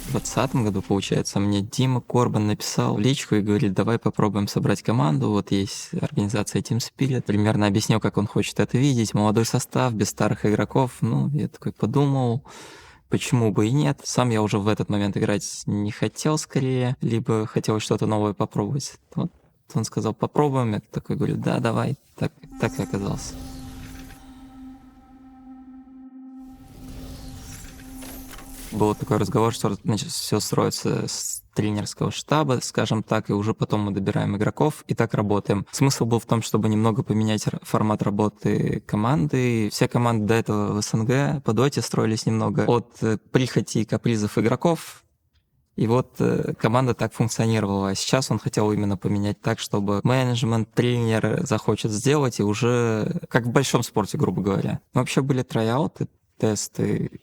В 2020 году, получается, мне Дима Корбан написал в личку и говорит: давай попробуем собрать команду, вот есть организация Team Spirit. Примерно объяснил, как он хочет это видеть, молодой состав, без старых игроков. Ну, я такой подумал, почему бы и нет. Сам я уже в этот момент играть не хотел скорее, либо хотел что-то новое попробовать. Вот он сказал: попробуем. Я такой говорю: да, давай. Так и оказалось. Был такой разговор, что значит, все строится с тренерского штаба, скажем так, и уже потом мы добираем игроков, и так работаем. Смысл был в том, чтобы немного поменять формат работы команды. Все команды до этого в СНГ по доте строились немного от прихоти и капризов игроков, и вот команда так функционировала. А сейчас он хотел именно поменять так, чтобы менеджмент, тренер захочет сделать, и уже как в большом спорте, грубо говоря. Вообще были трайауты, тесты.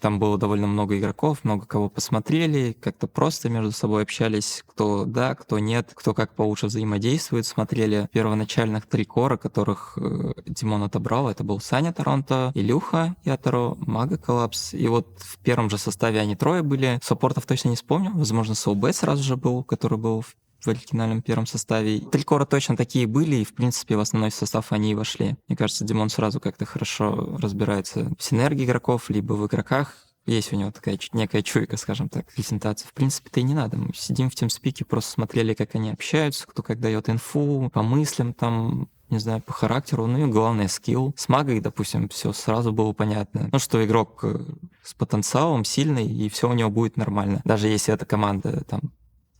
Там было довольно много игроков, много кого посмотрели, как-то просто между собой общались, кто да, кто нет, кто как получше взаимодействует. Смотрели первоначальных 3 кора, которых Димон отобрал. Это был Саня Торонто, Илюха Яторо, Мага Коллапс. И вот в первом же составе они 3 были. Саппортов точно не вспомню. Возможно, Soulbet сразу же был, который был в оригинальном первом составе. 3 кора точно такие были, и, в принципе, в основной состав они и вошли. Мне кажется, Димон сразу как-то хорошо разбирается в синергии игроков, либо в игроках. Есть у него такая некая чуйка, скажем так, презентация. В принципе-то и не надо. Мы сидим в TeamSpeak, просто смотрели, как они общаются, кто как дает инфу, по мыслям там, не знаю, по характеру, ну и главное скилл. С магой, допустим, все сразу было понятно. Ну, что игрок с потенциалом сильный, и все у него будет нормально. Даже если эта команда там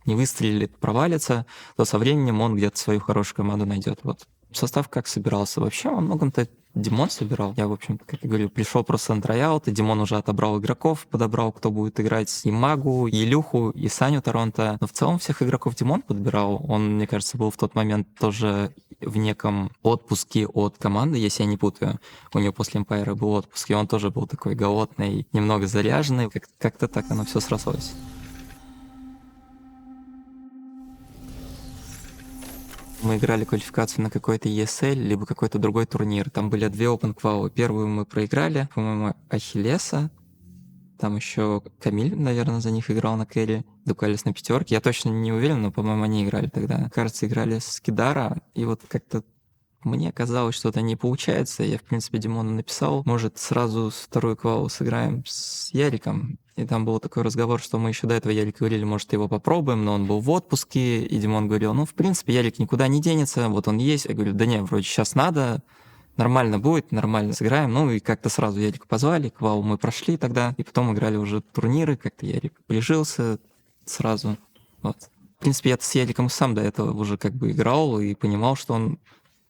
не выстрелит, провалится, то со временем он где-то свою хорошую команду найдет. Вот. Состав как собирался? Вообще во многом-то Димон собирал. Я, в общем, как я говорю, пришел просто на трайаут, и Димон уже отобрал игроков, подобрал, кто будет играть и Магу, и Илюху, и Саню Торонто. Но в целом всех игроков Димон подбирал. Он, мне кажется, был в тот момент тоже в неком отпуске от команды, если я не путаю. У него после Эмпайра был отпуск, и он тоже был такой голодный, немного заряженный. Как-то так оно все срослось. Мы играли квалификацию на какой-то ESL, либо какой-то другой турнир. Там были 2 open qual. Первую мы проиграли, по-моему, Ахиллеса. Там еще Камиль, наверное, за них играл на кэрри. Дукалис на 5. Я точно не уверен, но, по-моему, они играли тогда. Кажется, играли с Кидара. И вот как-то мне казалось, что это не получается. Я, в принципе, Димону написал, может, сразу вторую квалу сыграем с Яриком. И там был такой разговор, что мы еще до этого Ярик говорили, может, его попробуем, но он был в отпуске, и Димон говорил, ну, в принципе, Ярик никуда не денется, вот он есть. Я говорю, да не, вроде сейчас надо, нормально будет, нормально сыграем. Ну, и как-то сразу Ярика позвали, квалу мы прошли тогда, и потом играли уже турниры, как-то Ярик прижился сразу. Вот. В принципе, я с Яриком сам до этого уже как бы играл и понимал, что он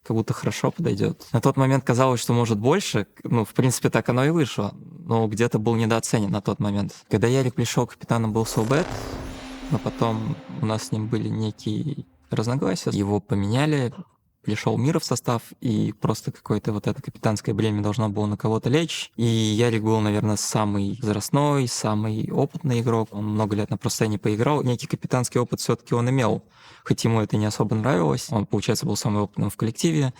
как будто хорошо подойдет. На тот момент казалось, что может больше. Ну, в принципе, так оно и вышло. Но где-то был недооценен на тот момент. Когда Ярик пришел, капитаном был Soulbet, но потом у нас с ним были некие разногласия. Его поменяли, пришел Мира в состав, и просто какое-то вот это капитанское бремя должно было на кого-то лечь. И Ярик был, наверное, самый возрастной, самый опытный игрок. Он много лет на просцене поиграл. Некий капитанский опыт все-таки он имел. Хоть ему это не особо нравилось. Он, получается, был самым опытным в коллективе.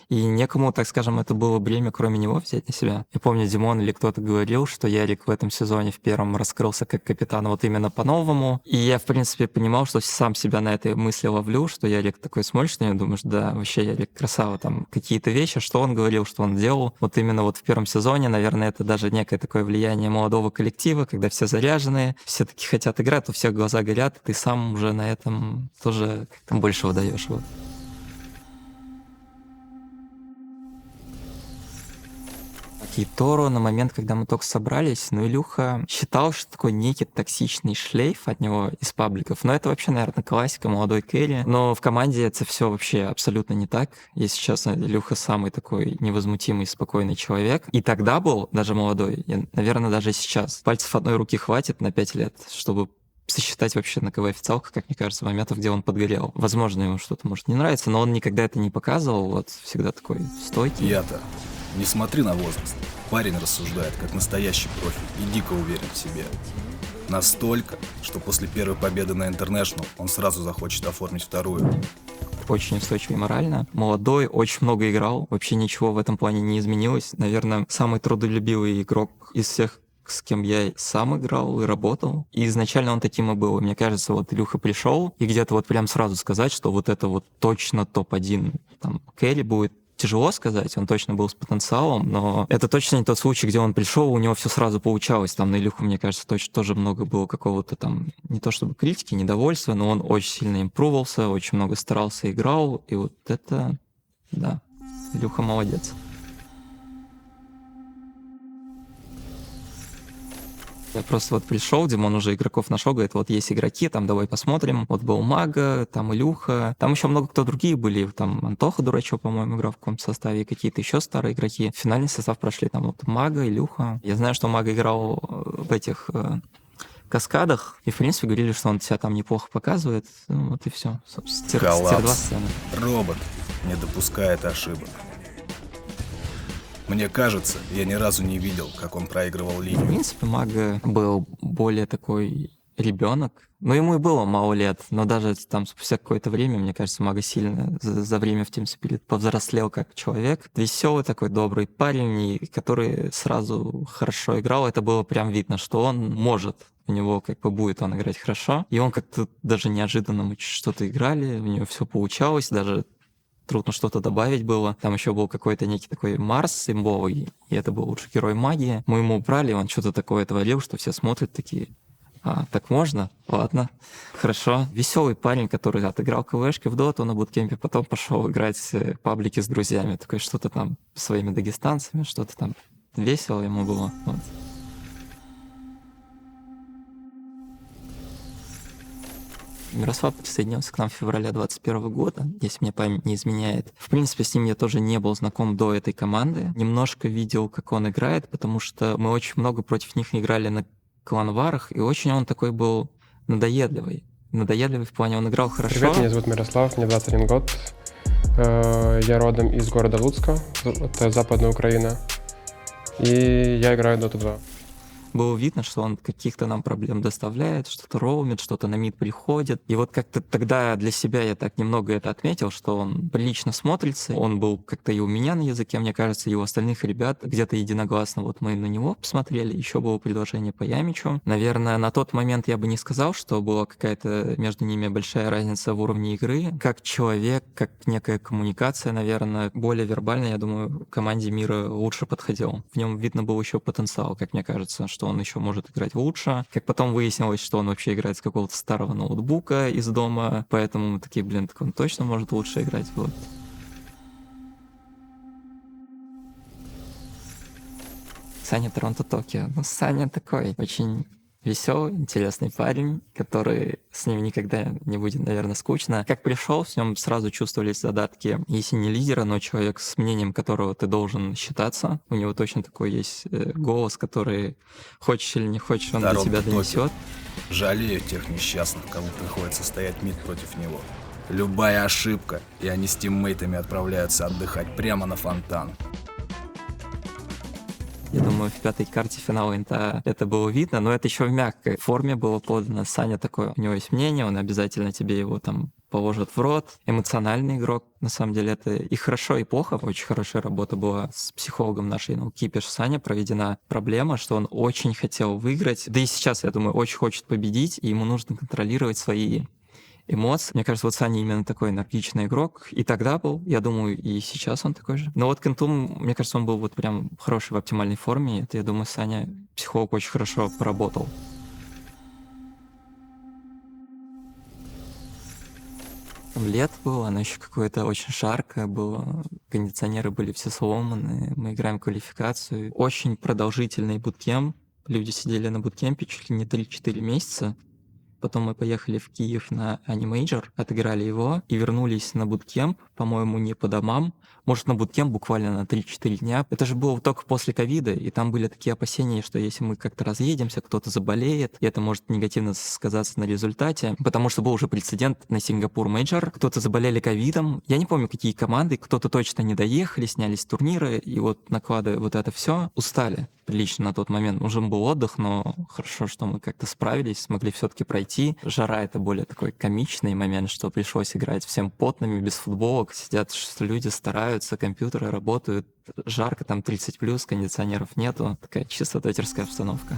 И некому, так скажем, это было бремя, кроме него, взять на себя. Я помню, Димон или кто-то говорил, что Ярик в этом сезоне в первом раскрылся как капитан вот именно по-новому. И я, в принципе, понимал, что сам себя на этой мысли ловлю, что Ярик такой смотришь на него, думаешь, да, вообще Ярик красава. Там какие-то вещи, что он говорил, что он делал. Вот именно вот в первом сезоне, наверное, это даже некое такое влияние молодого коллектива, когда все заряженные, все таки хотят играть, у всех глаза горят, и ты сам уже на этом тоже как-то больше выдаешь. Вот. И Торо на момент, когда мы только собрались, ну, Илюха считал, что такой некий токсичный шлейф от него из пабликов. Но это вообще, наверное, классика, молодой кэрри. Но в команде это все вообще абсолютно не так. Если честно, Илюха самый такой невозмутимый, спокойный человек. И тогда был даже молодой, и, наверное, даже сейчас. Пальцев одной руки хватит на 5 лет, чтобы сосчитать вообще на КВ-официалках, как мне кажется, моментов, где он подгорел. Возможно, ему что-то может не нравиться, но он никогда это не показывал. Вот всегда такой стойкий. Я-то. Не смотри на возраст. Парень рассуждает, как настоящий профи, и дико уверен в себе. Настолько, что после первой победы на International он сразу захочет оформить вторую. Очень устойчивый морально, молодой, очень много играл, вообще ничего в этом плане не изменилось. Наверное, самый трудолюбивый игрок из всех, с кем я сам играл и работал. И изначально он таким и был. И мне кажется, вот Илюха пришел, и где-то вот прям сразу сказать, что вот это вот точно топ-1 там кэрри будет, тяжело сказать, он точно был с потенциалом, но это точно не тот случай, где он пришел, у него все сразу получалось. Там на Илюху, мне кажется, точно тоже много было какого-то там, не то чтобы критики, недовольства, но он очень сильно импрувался, очень много старался, играл, и вот это, да, Илюха молодец. Я просто вот пришел, Димон уже игроков нашел, говорит, вот есть игроки, там давай посмотрим. Вот был Мага, там Илюха, там еще много кто другие были, там Антоха Дурачок, по-моему, играл в каком-то составе, и какие-то еще старые игроки. Финальный состав прошли, там вот Мага, Илюха. Я знаю, что Мага играл в этих каскадах, и, в принципе, говорили, что он себя там неплохо показывает. Ну, вот и все. Собственно, Коллапс. сцены. Робот не допускает ошибок. Мне кажется, я ни разу не видел, как он проигрывал В линию. принципе, Мага был более такой ребенок. Ну, ему и было мало лет, но даже там спустя какое-то время, мне кажется, Мага сильно за время в Team Spirit повзрослел как человек. Веселый такой, добрый парень, и который сразу хорошо играл. Это было прям видно, что он может. У него как бы будет он играть хорошо. И он как-то даже неожиданно мы что-то играли, у него все получалось, даже трудно что-то добавить было. Там еще был какой-то некий такой Марс имбовый, и это был лучший герой магии. Мы ему убрали, он что-то такое творил, что все смотрят такие, так можно? Ладно, хорошо. Веселый парень, который отыграл КВшки в доту на буткемпе, потом пошел играть паблики с друзьями. Такой что-то там своими дагестанцами, что-то там весело ему было. Вот. Мирослав присоединился к нам в феврале 2021 года, если мне память не изменяет. В принципе, с ним я тоже не был знаком до этой команды. Немножко видел, как он играет, потому что мы очень много против них играли на кланварах, и очень он такой был надоедливый. Надоедливый в плане, он играл хорошо. Привет, меня зовут Мирослав, мне 21 год. Я родом из города Луцка, это Западная Украина. И я играю в Dota 2. Было видно, что он каких-то нам проблем доставляет, что-то роумит, что-то на мид приходит. И вот как-то тогда для себя я так немного это отметил, что он прилично смотрится. Он был как-то и у меня на языке, мне кажется, и у остальных ребят где-то единогласно. Вот мы на него посмотрели, еще было предложение по Ямичу. Наверное, на тот момент я бы не сказал, что была какая-то между ними большая разница в уровне игры. Как человек, как некая коммуникация, наверное, более вербальная, я думаю, команде мира лучше подходил. В нем видно был еще потенциал, как мне кажется, что он еще может играть лучше. Как потом выяснилось, что он вообще играет с какого-то старого ноутбука из дома, поэтому мы такие, так он точно может лучше играть. Вот. Саня Торонто-Токио. Ну, Саня такой очень веселый, интересный парень, который с ним никогда не будет, наверное, скучно. Как пришел, в нем сразу чувствовались задатки, если не лидера, но человек с мнением которого ты должен считаться. У него точно такой есть голос, который, хочешь или не хочешь, он до тебя донесет. Жалею тех несчастных, кому приходится стоять мид против него. Любая ошибка, и они с тиммейтами отправляются отдыхать прямо на фонтан. Я думаю, в пятой карте финала инта это было видно, но это еще в мягкой форме было подано. Саня такой, у него есть мнение, он обязательно тебе его там положит в рот. Эмоциональный игрок, на самом деле, это и хорошо, и плохо. Очень хорошая работа была с психологом нашей Кипиш Саня проведена. Проблема, что он очень хотел выиграть, да и сейчас, я думаю, очень хочет победить, и ему нужно контролировать свои эмоций. Мне кажется, вот Саня именно такой энергичный игрок. И тогда был, я думаю, и сейчас он такой же. Но вот Кенту, мне кажется, он был вот прям хороший в оптимальной форме. Это, я думаю, Саня, психолог, очень хорошо поработал. Там лето было, оно еще какое-то очень жаркое было. Кондиционеры были все сломаны. Мы играем квалификацию. Очень продолжительный буткемп. Люди сидели на буткемпе чуть ли не 3-4 месяца. Потом мы поехали в Киев на анимейджор, отыграли его и вернулись на буткемп, по-моему, не по домам, может, на буткемп буквально на 3-4 дня. Это же было только после ковида, и там были такие опасения, что если мы как-то разъедемся, кто-то заболеет, и это может негативно сказаться на результате, потому что был уже прецедент на Сингапур мейджор, кто-то заболели ковидом, я не помню, какие команды, кто-то точно не доехали, снялись с турниры, и вот накладывая вот это все, устали прилично на тот момент. Нужен был отдых, но хорошо, что мы как-то справились, смогли все-таки пройти. Жара — это более такой комичный момент, что пришлось играть всем потными, без футболок. Сидят, что люди стараются, компьютеры работают. Жарко, там 30+, кондиционеров нету. Такая чисто дотерская обстановка.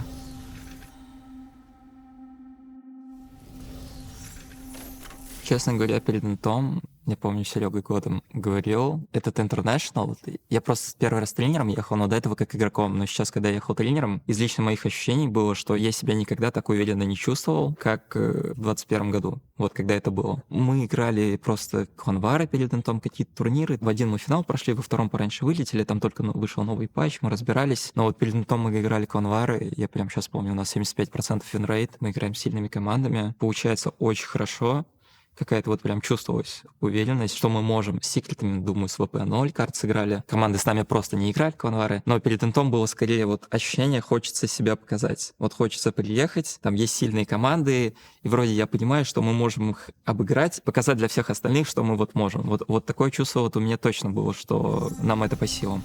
Честно говоря, перед интом, я помню, Серега годом говорил, этот International, я просто первый раз тренером ехал, но до этого как игроком. Но сейчас, когда я ехал тренером, из лично моих ощущений было, что я себя никогда так уверенно не чувствовал, как в 2021 году, вот когда это было. Мы играли просто конвары перед интом, какие-то турниры. В один мы финал прошли, во втором пораньше вылетели, там только вышел новый патч, мы разбирались. Но вот перед интом мы играли конвары, я прям сейчас помню, у нас 75% винрейт, мы играем с сильными командами. Получается очень хорошо. Какая-то вот прям чувствовалась уверенность, что мы можем. С секретами, думаю, с ВП-0 карт сыграли. Команды с нами просто не играли конвары. Но перед интом было скорее вот ощущение, хочется себя показать. Вот хочется приехать, там есть сильные команды, и вроде я понимаю, что мы можем их обыграть, показать для всех остальных, что мы вот можем. Вот такое чувство вот у меня точно было, что нам это по силам.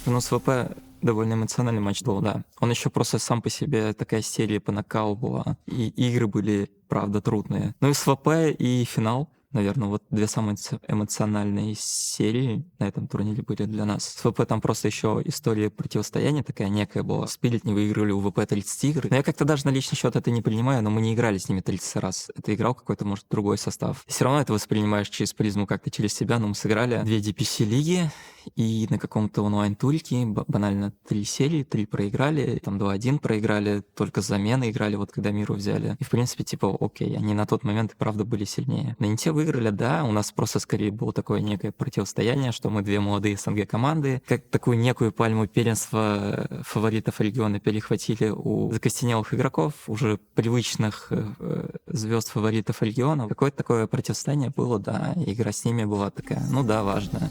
Ну, с ВП довольно эмоциональный матч был, да. Он еще просто сам по себе такая серия по нокау была. И игры были, правда, трудные. Ну и с ВП и финал, наверное, вот две самые эмоциональные серии на этом турнире были для нас. С ВП там просто еще история противостояния такая некая была. Спирит не выиграли у ВП 30 игр. Но я как-то даже на личный счет это не принимаю, но мы не играли с ними 30 раз. Это играл какой-то, может, другой состав. Все равно это воспринимаешь через призму как-то через себя, но мы сыграли 2 DPC-лиги, и на каком-то онлайн-тульке банально 3 серии, 3 проиграли, там 2-1 проиграли, только с замены играли, вот когда Миру взяли. И в принципе, типа, окей, они на тот момент и правда были сильнее. На Инте выиграли, да, у нас просто скорее было такое некое противостояние, что мы 2 молодые СНГ команды, как такую некую пальму первенства фаворитов региона перехватили у закостенелых игроков, уже привычных звезд фаворитов региона. Какое-то такое противостояние было, да, игра с ними была такая, ну да, важная.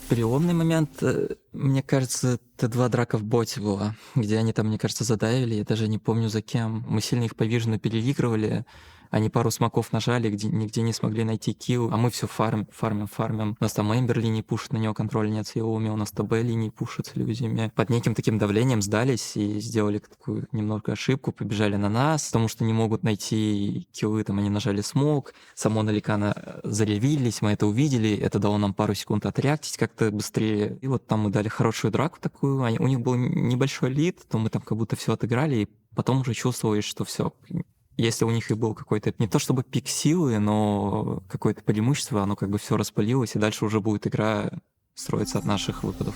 Переломный момент, мне кажется, Т2 драка в боте была, где они там, мне кажется, задавили, я даже не помню за кем. Мы сильно их повиженно переигрывали, они пару смоков нажали, где нигде не смогли найти килл, а мы все фармим. У нас там Эмбер линии пушит, на него контроль нет с Йоуми, у нас ТБ линии пушит с иллюзиями. Под неким таким давлением сдались и сделали такую немного ошибку, побежали на нас, потому что не могут найти киллы, там они нажали смок, само на Ликана заревились, мы это увидели, это дало нам пару секунд отреактить как-то быстрее. И вот там мы дали хорошую драку такую, у них был небольшой лид, то мы там как будто все отыграли, и потом уже чувствовали, что все. Если у них и был какой-то, не то чтобы пик силы, но какое-то преимущество, оно как бы все распылилось, и дальше уже будет игра строиться от наших выпадов.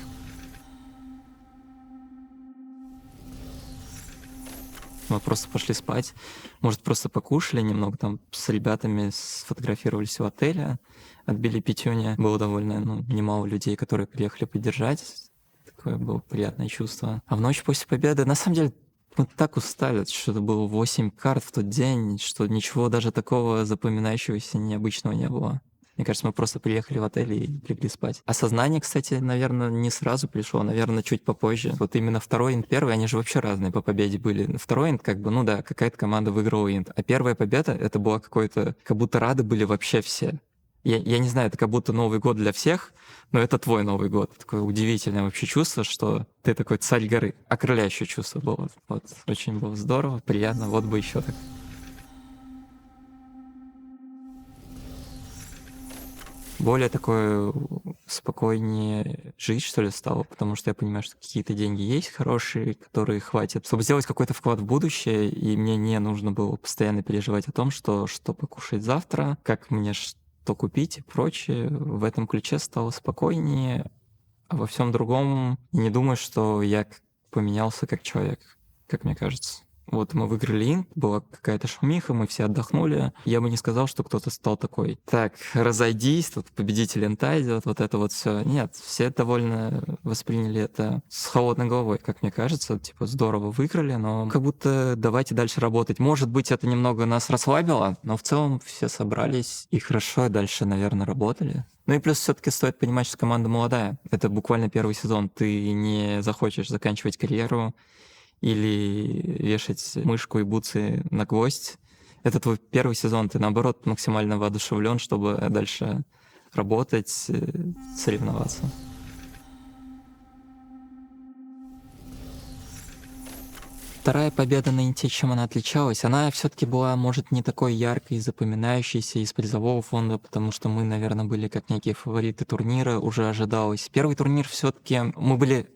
Мы просто пошли спать, может, просто покушали немного, там с ребятами сфотографировались у отеля, отбили пятюня. Было довольно немало людей, которые приехали поддержать. Такое было приятное чувство. А в ночь после победы, на самом деле, мы так устали, что это было 8 карт в тот день, что ничего даже такого запоминающегося необычного не было. Мне кажется, мы просто приехали в отель и легли спать. Осознание, кстати, наверное, не сразу пришло, наверное, чуть попозже. Вот именно второй инт, первый, они же вообще разные по победе были. Второй инт, как бы, ну да, какая-то команда выиграла инт. А первая победа, это была какой-то, как будто рады были вообще все. Я не знаю, это как будто Новый год для всех, но это твой Новый год. Такое удивительное вообще чувство, что ты такой царь горы. Окрыляющее чувство было. Вот. Очень было здорово, приятно. Вот бы еще так. Более такое спокойнее жить, что ли, стало, потому что я понимаю, что какие-то деньги есть хорошие, которые хватит, чтобы сделать какой-то вклад в будущее, и мне не нужно было постоянно переживать о том, что покушать завтра, как мне что купить и прочее. В этом ключе стало спокойнее, а во всем другом не думаю, что я поменялся как человек, как мне кажется. Вот мы выиграли инт, была какая-то шумиха, мы все отдохнули. Я бы не сказал, что кто-то стал такой: так, разойдись, тут победитель инта идет, вот это вот все. Нет, все довольно восприняли это с холодной головой, как мне кажется. Типа, здорово выиграли, но как будто давайте дальше работать. Может быть, это немного нас расслабило, но в целом все собрались и хорошо и дальше, наверное, работали. Ну и плюс все-таки стоит понимать, что команда молодая. Это буквально первый сезон. Ты не захочешь заканчивать карьеру или вешать мышку и бутсы на гвоздь. Это твой первый сезон, ты, наоборот, максимально воодушевлен, чтобы дальше работать, соревноваться. Вторая победа на Инте, чем она отличалась? Она все-таки была, может, не такой яркой и запоминающейся из призового фонда, потому что мы, наверное, были как некие фавориты турнира, уже ожидалось. Первый турнир все-таки мы были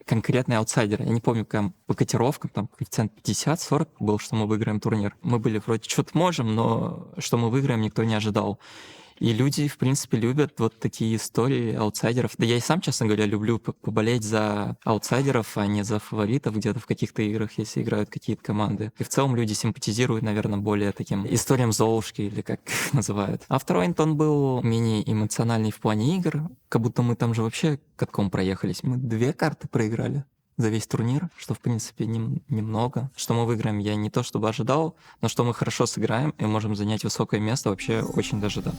конкретные аутсайдеры. Я не помню, как по котировкам, там коэффициент 50-40 был, что мы выиграем турнир. Мы были вроде что-то можем, но что мы выиграем, никто не ожидал. И люди, в принципе, любят вот такие истории аутсайдеров. Да я и сам, честно говоря, люблю поболеть за аутсайдеров, а не за фаворитов где-то в каких-то играх, если играют какие-то команды. И в целом люди симпатизируют, наверное, более таким историям Золушки, или как называют. А второй Интон был менее эмоциональный в плане игр, как будто мы там же вообще катком проехались. Мы 2 карты проиграли за весь турнир, что, в принципе, немного. Что мы выиграем, я не то чтобы ожидал, но что мы хорошо сыграем и можем занять высокое место, вообще очень даже да.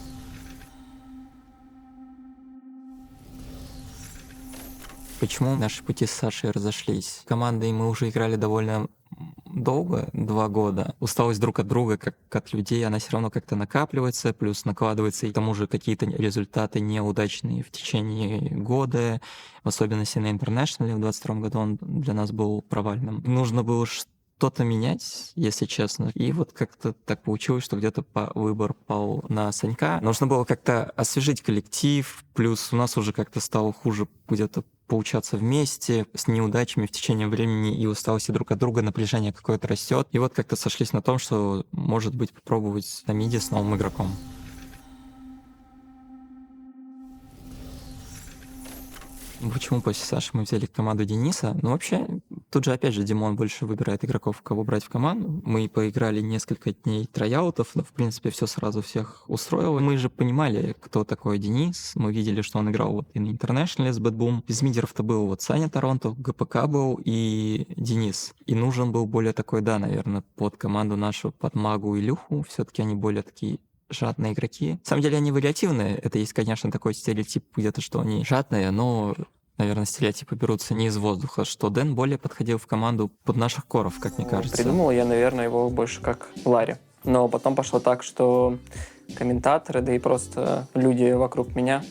Почему наши пути с Сашей разошлись? Командой мы уже играли довольно долго, 2 года. Усталость друг от друга, как от людей, она все равно как-то накапливается, плюс накладывается и к тому же какие-то результаты неудачные в течение года, в особенности на Интернешнале в 2022 году он для нас был провальным. Нужно было что-то менять, если честно. И вот как-то так получилось, что где-то выбор пал на Санька. Нужно было как-то освежить коллектив, плюс у нас уже как-то стало хуже где-то получаться вместе, с неудачами в течение времени и усталости друг от друга, напряжение какое-то растет. И вот как-то сошлись на том, что, может быть, попробовать на миде с новым игроком. Почему после Саши мы взяли команду Дениса? Ну, вообще, тут же, опять же, Димон больше выбирает игроков, кого брать в команду. Мы поиграли несколько дней трояутов, но, в принципе, все сразу всех устроило. Мы же понимали, кто такой Денис. Мы видели, что он играл вот и на Интернешнале с Бэтбум. Из мидеров-то был вот Саня Торонто, ГПК был и Денис. И нужен был более такой, да, наверное, под команду нашу, под Магу и Люху. Все-таки они более такие жадные игроки. На самом деле они вариативные. Это есть, конечно, такой стереотип где-то, что они жадные, но, наверное, стереотипы берутся не из воздуха, что Дэн более подходил в команду под наших коров, как мне кажется. Придумал я, наверное, его больше как Ларри. Но потом пошло так, что комментаторы, да и просто люди вокруг меня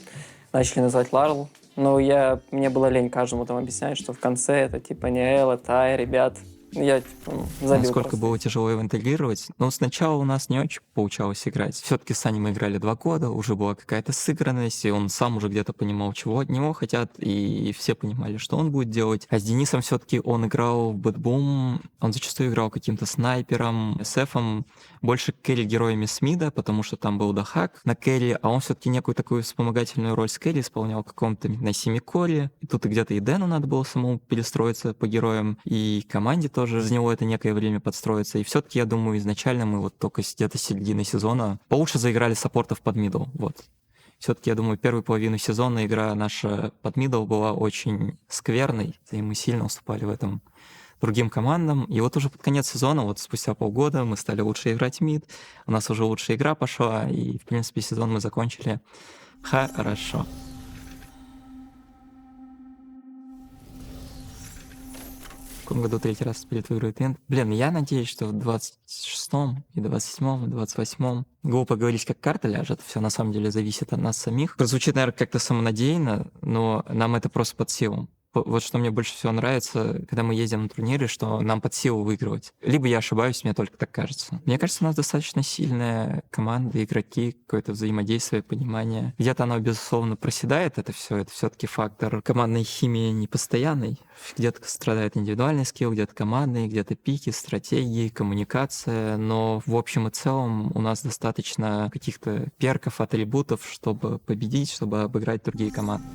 начали называть Ларл. Но мне было лень каждому там объяснять, что в конце это типа не Эл, это Ай, ребят. Я забил. Насколько просто. было тяжело его интегрировать. Но сначала у нас не очень получалось играть. Все-таки с Саней мы играли 2 года, уже была какая-то сыгранность, и он сам уже где-то понимал, чего от него хотят, и все понимали, что он будет делать. А с Денисом все-таки он играл в Бэтбум, он зачастую играл каким-то снайпером, СФом, больше кэрри-героями с мида, потому что там был Дахак на кэрри, а он все-таки некую такую вспомогательную роль с кэрри исполнял в каком-то на Семикоре. И тут и где-то и Дэну надо было самому перестроиться по героям, и команде тоже за него это некое время подстроиться. И все-таки, я думаю, изначально мы вот только где-то с середины сезона получше заиграли саппортов под мидл. Вот. Все-таки, я думаю, первую половину сезона игра наша под мидл была очень скверной, и мы сильно уступали в этом другим командам. И вот уже под конец сезона, вот спустя полгода, мы стали лучше играть мид, у нас уже лучшая игра пошла, и, в принципе, сезон мы закончили хорошо. В каком году 3-й раз перед выиграет Инт? Блин, я надеюсь, что в 26-м, и 27-м, и 28-м. Глупо говорить, как карта ляжет, все на самом деле зависит от нас самих. Прозвучит, наверное, как-то самонадеянно, но нам это просто под силу. Вот что мне больше всего нравится, когда мы ездим на турниры, что нам под силу выигрывать. Либо я ошибаюсь, мне только так кажется. Мне кажется, у нас достаточно сильная команда, игроки, какое-то взаимодействие, понимание. Где-то оно, безусловно, проседает, это все-таки фактор командной химии непостоянный. Где-то страдает индивидуальный скилл, где-то командный, где-то пики, стратегии, коммуникация. Но в общем и целом у нас достаточно каких-то перков, атрибутов, чтобы победить, чтобы обыграть другие команды.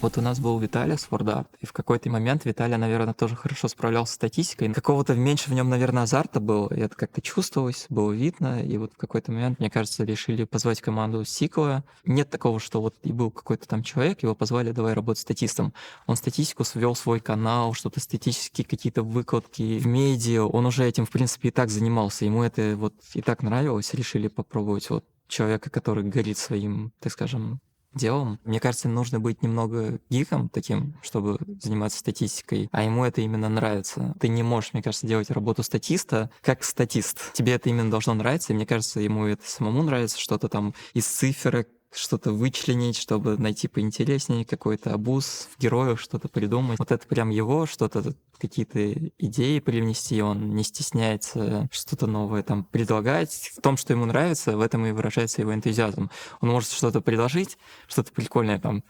Вот у нас был Виталий с WordArt, и в какой-то момент Виталий, наверное, тоже хорошо справлялся с статистикой. Какого-то меньше в нем, наверное, азарта было, и это как-то чувствовалось, было видно, и вот в какой-то момент, мне кажется, решили позвать команду Сикла. Нет такого, что вот и был какой-то там человек, его позвали, давай работать статистом. Он статистику свел свой канал, что-то статистические какие-то выкладки в медиа, он уже этим, в принципе, и так занимался, ему это вот и так нравилось, решили попробовать вот человека, который горит своим, так скажем, делом. Мне кажется, нужно быть немного гиком таким, чтобы заниматься статистикой, а ему это именно нравится. Ты не можешь, мне кажется, делать работу статиста как статист. Тебе это именно должно нравиться, и мне кажется, ему это самому нравится, что-то там из цифрок, что-то вычленить, чтобы найти поинтереснее какой-то обуз в героях, что-то придумать. Вот это прям его, что-то, какие-то идеи привнести, он не стесняется что-то новое там предлагать. В том, что ему нравится, в этом и выражается его энтузиазм. Он может что-то предложить, что-то прикольное там,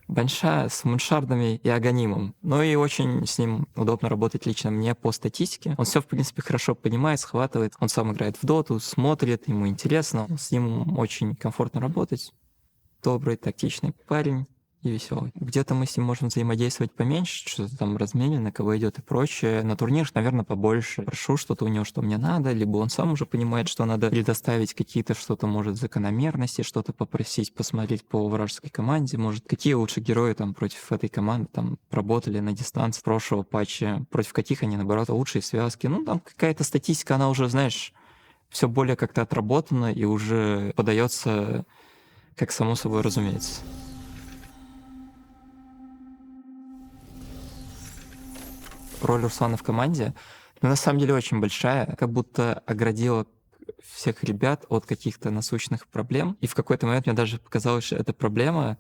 Банша с муншардами и аганимом. Ну и очень с ним удобно работать лично мне по статистике. Он все, в принципе, хорошо понимает, схватывает. Он сам играет в доту, смотрит, ему интересно. С ним очень комфортно работать. Добрый, тактичный парень и веселый. Где-то мы с ним можем взаимодействовать поменьше, что-то там размене, на кого идет и прочее. На турнир, наверное, побольше. Прошу что-то у него, что мне надо, либо он сам уже понимает, что надо предоставить какие-то что-то, может, закономерности, что-то попросить посмотреть по вражеской команде, может, какие лучше герои там против этой команды там работали на дистанции прошлого патча, против каких они, наоборот, лучшие связки. Ну, там какая-то статистика, она уже, знаешь, все более как-то отработана и уже подается как само собой разумеется. Роль Руслана в команде, ну, на самом деле очень большая, как будто оградила всех ребят от каких-то насущных проблем. И в какой-то момент мне даже показалось, что это проблема,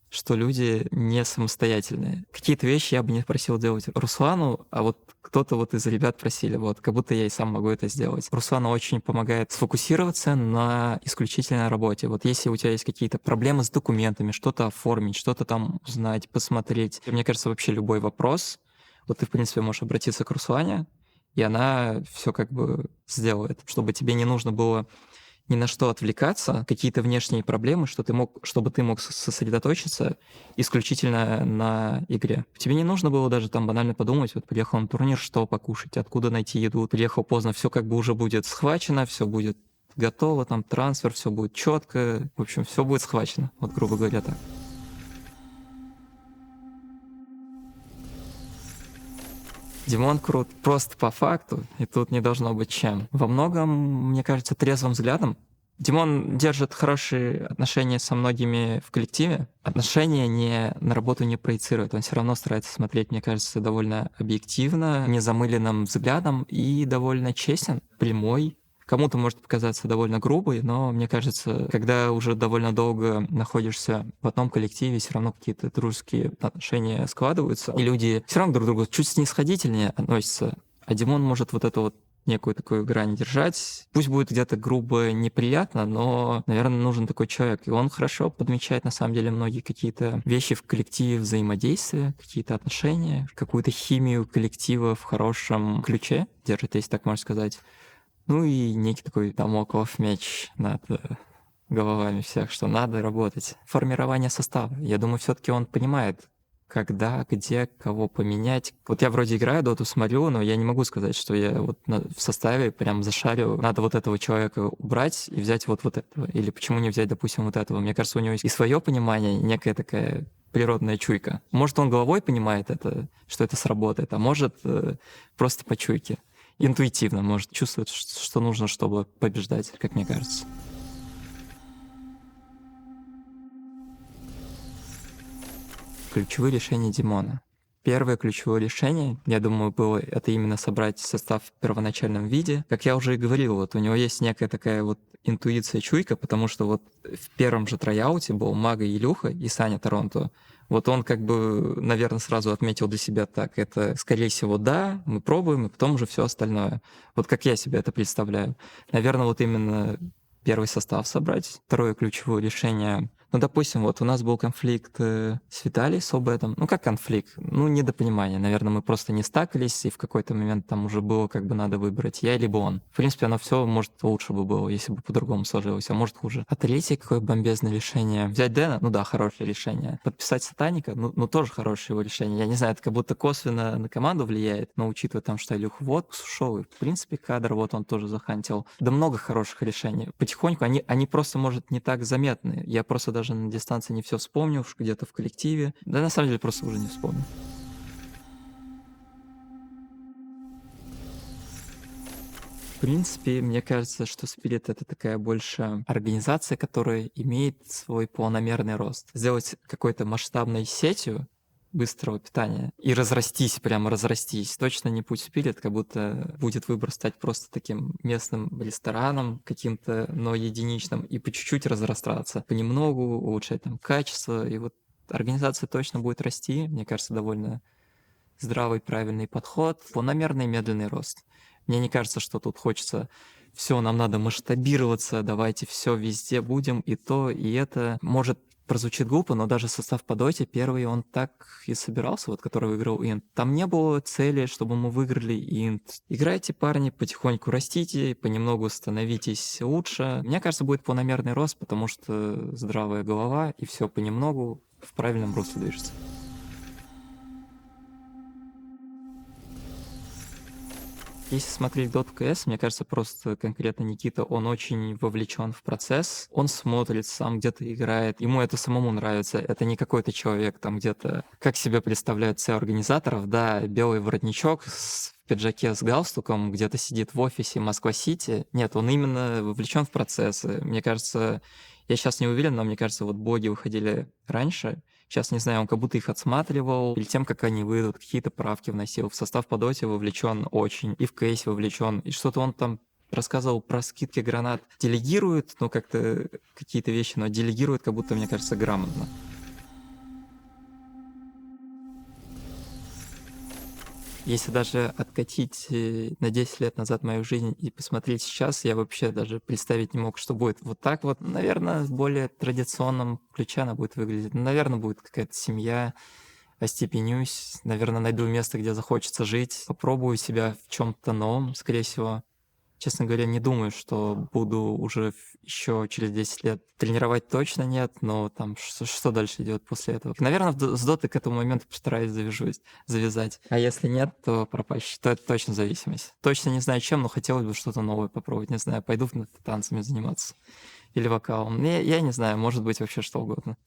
что люди не самостоятельные. Какие-то вещи я бы не просил делать Руслану, а вот кто-то вот из ребят просили, вот, как будто я и сам могу это сделать. Руслану очень помогает сфокусироваться на исключительной работе. Вот если у тебя есть какие-то проблемы с документами, что-то оформить, что-то там узнать, посмотреть. Мне кажется, вообще любой вопрос, вот ты, в принципе, можешь обратиться к Руслане, и она все как бы сделает, чтобы тебе не нужно было ни на что отвлекаться, какие-то внешние проблемы, чтобы ты мог сосредоточиться исключительно на игре. Тебе не нужно было даже там банально подумать, вот приехал на турнир, что покушать, откуда найти еду, приехал поздно, все как бы уже будет схвачено, все будет готово, там трансфер, все будет четко, в общем, все будет схвачено, вот грубо говоря так. Димон крут просто по факту, и тут не должно быть чем. Во многом, мне кажется, трезвым взглядом. Димон держит хорошие отношения со многими в коллективе. Отношения на работу не проецирует. Он все равно старается смотреть, мне кажется, довольно объективно, незамыленным взглядом и довольно честен, прямой. Кому-то может показаться довольно грубой, но мне кажется, когда уже довольно долго находишься в одном коллективе, все равно какие-то дружеские отношения складываются, и люди все равно друг к другу чуть снисходительнее относятся. А Димон может вот эту вот некую такую грань держать. Пусть будет где-то грубо, неприятно, но, наверное, нужен такой человек. И он хорошо подмечает, на самом деле, многие какие-то вещи в коллективе взаимодействия, какие-то отношения, какую-то химию коллектива в хорошем ключе держит, если так можно сказать. Ну и некий такой дамоклов меч над головами всех, что надо работать. Формирование состава. Я думаю, все-таки он понимает, когда, где, кого поменять. Вот я вроде играю, доту смотрю, но я не могу сказать, что я вот в составе прям зашарю. Надо вот этого человека убрать и взять вот этого. Или почему не взять, допустим, вот этого. Мне кажется, у него есть и свое понимание, некая такая природная чуйка. Может, он головой понимает это, что это сработает, а может просто по чуйке. Интуитивно, может, чувствует, что нужно, чтобы побеждать, как мне кажется. Ключевые решения Димона. Первое ключевое решение, я думаю, было это именно собрать состав в первоначальном виде. Как я уже и говорил, вот у него есть некая такая вот интуиция, чуйка, потому что вот в первом же трояуте был Мага Илюха и Саня Торонто. Вот он как бы, наверное, сразу отметил для себя так, это, скорее всего, да, мы пробуем, и потом уже все остальное. Вот как я себе это представляю. Наверное, вот именно первый состав собрать. Второе ключевое решение. Ну, допустим, вот у нас был конфликт с Виталий, с Обетом. Ну, как конфликт? Ну, недопонимание. Наверное, мы просто не стакались, и в какой-то момент там уже было как бы надо выбрать я либо он. В принципе, оно все, может, лучше бы было, если бы по-другому сложилось, а может, хуже. А третье какое бомбезное решение? Взять Дэна? Ну да, хорошее решение. Подписать Сатаника? Ну тоже хорошее его решение. Я не знаю, это как будто косвенно на команду влияет, но учитывая там, что Илюх в отпуск ушел, и в принципе кадр вот он тоже захантил. Да много хороших решений. Потихоньку они просто, может, не так заметны. Я просто даже на дистанции не все вспомнил, где-то в коллективе. Да на самом деле просто уже не вспомню. В принципе, мне кажется, что Spirit — это такая больше организация, которая имеет свой планомерный рост. Сделать какой-то масштабной сетью быстрого питания и разрастись, прямо разрастись. Точно не путь Spirit, как будто будет выбор стать просто таким местным рестораном каким-то, но единичным, и по чуть-чуть разрастаться, понемногу улучшать там качество, и вот организация точно будет расти, мне кажется, довольно здравый, правильный подход, планомерный медленный рост. Мне не кажется, что тут хочется все, нам надо масштабироваться, давайте все везде будем, и то, и это. Может, прозвучит глупо, но даже состав по доте первый, он так и собирался, вот который выиграл Инт. Там не было цели, чтобы мы выиграли Инт. Играйте, парни, потихоньку растите, понемногу становитесь лучше. Мне кажется, будет планомерный рост, потому что здравая голова, и все понемногу в правильном русле движется. Если смотреть Dota CS, мне кажется, просто конкретно Никита, он очень вовлечен в процесс, он смотрит, сам где-то играет, ему это самому нравится, это не какой-то человек там где-то, как себе представляют все организаторов, да, белый воротничок в пиджаке с галстуком, где-то сидит в офисе Москва-Сити. Нет, он именно вовлечен в процессы. Мне кажется, я сейчас не уверен, но мне кажется, вот боги выходили раньше. Сейчас, не знаю, он как будто их отсматривал. Перед тем, как они выйдут, какие-то правки вносил. В состав по доте вовлечен очень. И в кейс вовлечен. И что-то он там рассказывал про скидки гранат. Делегирует, ну, как-то какие-то вещи, но делегирует, как будто, мне кажется, грамотно. Если даже откатить на 10 лет назад мою жизнь и посмотреть сейчас, я вообще даже представить не мог, что будет вот так вот. Наверное, в более традиционном ключе она будет выглядеть. Наверное, будет какая-то семья, остепенюсь, наверное, найду место, где захочется жить, попробую себя в чем-то новом, скорее всего. Честно говоря, не думаю, что буду уже еще через 10 лет тренировать точно нет, но там что дальше идет после этого? Наверное, с доты к этому моменту постараюсь завязать. А если нет, то пропасть. То это точно зависимость. Точно не знаю чем, но хотелось бы что-то новое попробовать. Не знаю, пойду танцами заниматься или вокалом. Я не знаю, может быть вообще что угодно.